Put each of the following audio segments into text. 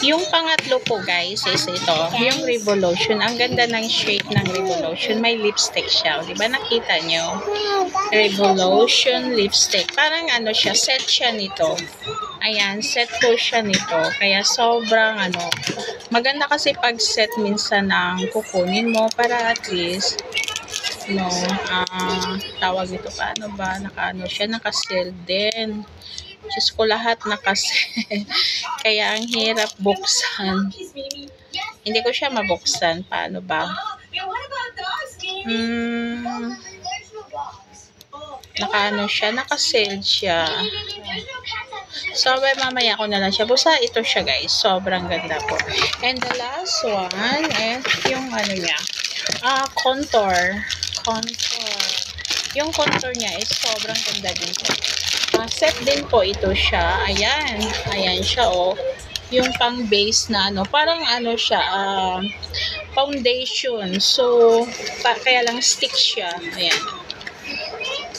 Yung pangatlo po guys is ito, yung Revolution. Ang ganda ng shade ng Revolution. May lipstick siya. Di ba nakita nyo? Revolution lipstick. Parang ano siya, set siya nito. Ayan, set po siya nito. Kaya sobrang maganda kasi pag set minsan ng kukunin mo para at least tawag ito paano ba, siya, naka-sale din. Diyos ko, lahat naka-sale. Kaya ang hirap buksan. Hindi ko siya mabuksan. Paano ba? Siya, naka-sale siya. So, mamaya ko na lang siya. Basta ito siya guys. Sobrang ganda po. And the last one is yung niya. Contour. Yung contour niya is sobrang ganda din po. Set din po ito siya. Ayan. Ayan siya yung pang base na parang siya, foundation. So, kaya lang stick siya. Ayan.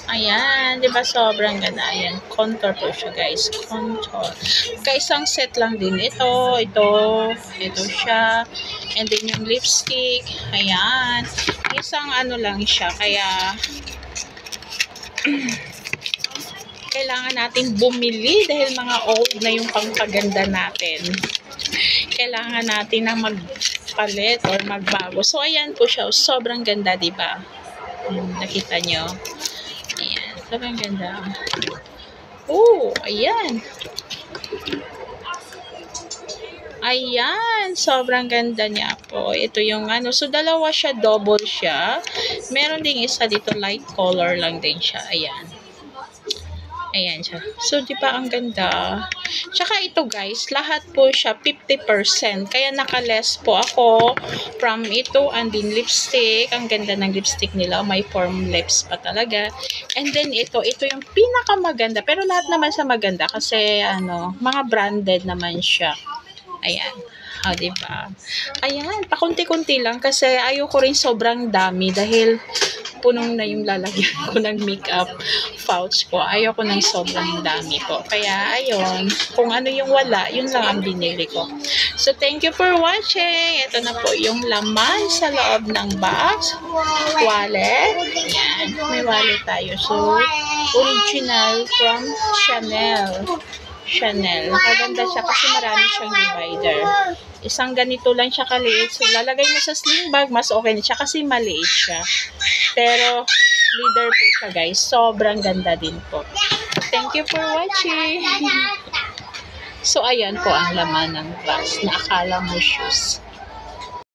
Ayan, 'di ba sobrang ganda. Ayan, contour po siya, guys. Contour. Kaisang set lang din ito siya. And then yung lipstick, ayan. Isang lang siya, kaya kailangan natin bumili dahil mga old na yung pangpaganda natin. Kailangan natin na magpalit or magbago. So, ayan po siya. Sobrang ganda, 'di ba? Nakita nyo? Ayan. Sobrang ganda. Ayan. Ayan. Sobrang ganda niya po. Ito yung So, dalawa siya. Double siya. Meron ding isa dito. Light color lang din siya. Ayan. Ayan siya. So, di ba ang ganda? Tsaka ito guys, lahat po siya 50%. Kaya naka-less po ako from ito and din lipstick. Ang ganda ng lipstick nila. May form lips pa talaga. And then ito yung pinakamaganda. Pero lahat naman sa maganda kasi mga branded naman siya. Ayan. Diba? Ayan. Pakunti-kunti lang kasi ayoko rin sobrang dami dahil punong na yung lalagyan ko ng makeup pouch ko. Ayoko ng sobrang dami po. Kaya, ayun. Kung ano yung wala, yun lang ang binili ko. So, thank you for watching. Ito na po yung laman sa loob ng box. Wallet. Ayan. May wallet tayo. So, original from Chanel. Maganda siya kasi marami siyang divider. Isang ganito lang siya kaliit. So, lalagay mo sa sling bag, mas okay na siya kasi maliit siya. Pero, leader po siya guys. Sobrang ganda din po. Thank you for watching. So, ayan po ang laman ng box na akala mo shoes.